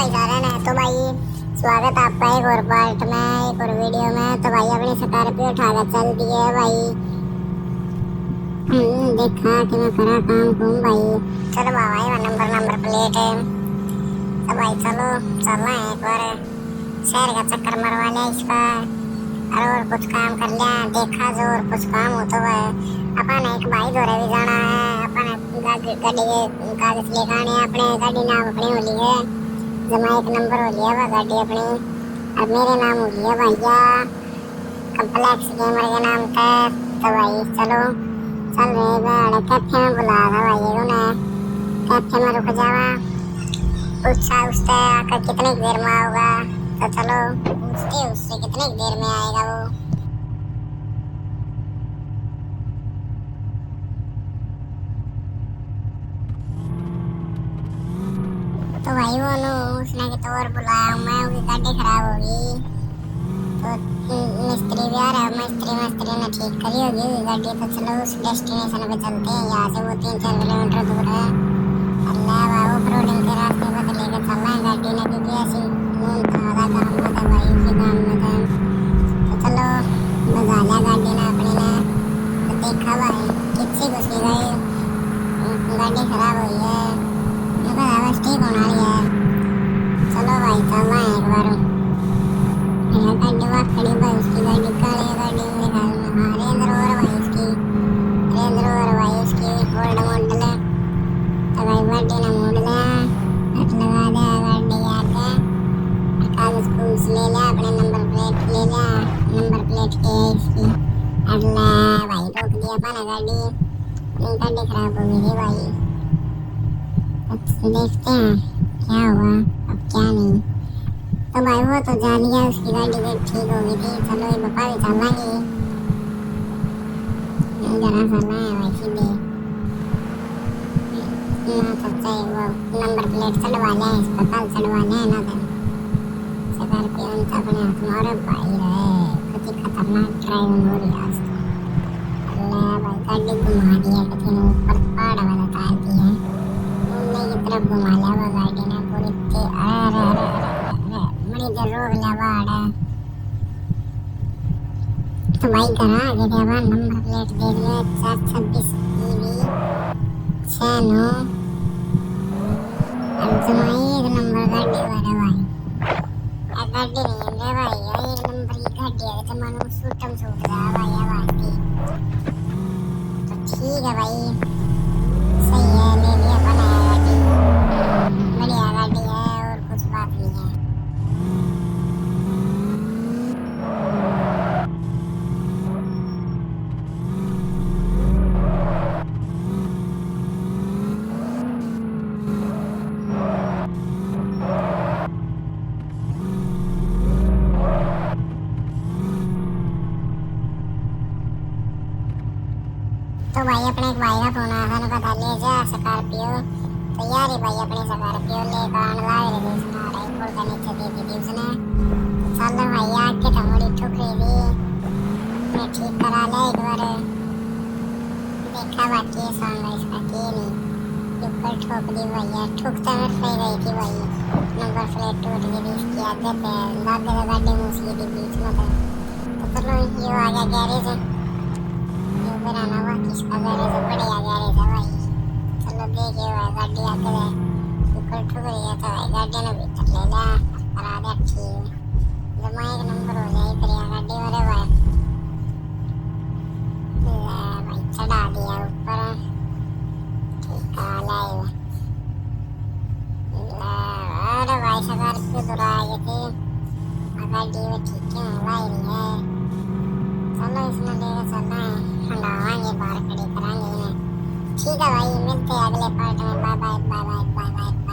भाई सारे ने तो भाई स्वागत है आपका एक और पार्ट में, एक और वीडियो में। तो भाई अपनी स्कॉर्पियो उठाकर चल दिए भाई। देखा कि मैं करा काम कूम भाई। चलो भाई नंबर प्लेट है। तो भाई चलो चलना है एक बार शहर का चक्कर मरवा लिया इसका और कुछ काम कर लिया। देखा जो और कुछ काम हो तो है अपन एक भाई दौरे भी जाना है। अपन गाड़ी के कागज लेकर आने अपने गाड़ी नाम अपनी होली है जमा एक नंबर हो लिया वह गाड़ी अपनी। अब मेरे नाम हो लिया भैया कम्प्लेक्स गेमर के नाम पे। तो भाई चलो चल रहे बड़े कैफे में बुला था भाई उन्हें। कैफे में रुक जावा पूछा उससे आकर कितने देर में आओगा। तो चलो पूछते उससे कितने देर में आएगा वो। तो भाई वो नो उसने कि तो और बुलाया मैं उसकी गाड़ी खराब होगी तो मिस्त्री भी आ रहा है। मिस्त्री ने ठीक करी होगी उसकी गाड़ी। तो चलो उस डेस्टिनेशन पे चलते हैं। यहाँ से वो 3-4 किलोमीटर दूर है। अल्लाह बाबू प्रोडिंग के रास्ते पर लेकर चल रहे हैं गाड़ी ने क्योंकि ऐसी आधा काम में था भाई उसी काम में था। तो चलो बजा लिया गाड़ी ने अपने ने। तो देखा भाई किसी घुसी गई गाड़ी खराब हुई है बस ठीक होना है। चलो भाई चलना है एक बार। मेरा गाड़ी वहाँ खड़ी भाई उसकी गाड़ी काली गाड़ी मेरे ख्याल में हाँ रेंज रोवर भाई उसकी रेंज रोवर भाई उसकी ओल्ड मॉडल है। तो भाई गाड़ी ने मोड़ लिया हट लगा दिया गाड़ी आके कागज कूज ले लिया अपने नंबर प्लेट ले लिया। नंबर प्लेट के इसकी अल्लाह भाई रोक दिया अपना गाड़ी खराब हो गई थी भाई। देखते हैं क्या हुआ अब क्या नहीं। तो भाई वो तो जा लिया उसकी गाड़ी भी ठीक हो गई थी। चलो ये पापा भी चलेंगे जरा चलना है भाई सीधे ना तो चाहिए वो नंबर प्लेट चढ़वा लिया इस पर कल चढ़वा लिया ना तो स्कॉर्पियो अपने हाथ में। और भाई रहे कुछ खतरनाक ड्राइविंग हो रही है आज तो। अल्लाह भाई गाड़ी घुमा दिया किसी ने ऊपर पहाड़ वाला तार दिया की तरफ घुमा लिया वो गाड़ी ने पूरी बड़ी देर रोक लिया बाड़ा। तो भाई घर आ गए थे अब नंबर प्लेट दे दिया 426 EV 69 अब जमाई एक नंबर गाड़ी वाला भाई गाड़ी नहीं है भाई एक नंबर की गाड़ी है जमानो सूटम सूट रहा भाई आवाज की। तो ठीक है भाई सही है ले लिया बनाया गाड़ी बढ़िया गाड़ी है और कुछ बात नहीं है। तो भाई अपने एक भाई का फोन आया था पता ले जा स्कॉर्पियो। तो यार भाई अपनी स्कॉर्पियो लेकर आने लगा रहे थे सुना रहे पुल का नीचे दे दी थी उसने। तो चल भाई आके थमोड़ी ठुक रही थी मैं ठीक करा लिया एक बार। देखा बाकी सॉन्ग है इसका की नहीं ऊपर ठोक दी भैया ठुकता में सही गई थी भाई। नंबर प्लेट टूट गई थी इसकी आदत है लागे गाड़ी में उसकी थी बीच में। तो चलो ये आ गया गैरेज मेरा नवा किसका गैरेज है बढ़िया गैरेज है भाई। चलो देखिए भाई गाड़ी आके ऊपर ठुक रही है तो भाई गाड़ी ने भीतर ले लिया करा दिया ठीक जमा एक नंबर हो जाए बढ़िया गाड़ी वाले भाई। भाई चढ़ा दिया ऊपर ठीक करा अरे भाई स्कॉर्पियो तो आ गई थी गाड़ी में ठीक है भाई नहीं है। चलो इसमें लेकर चलना है हंडावाएंगे बाहर खड़ी कराएंगे इन्हें। ठीक है भाई मिलते हैं अगले पार्ट में। Bye bye bye bye bye bye.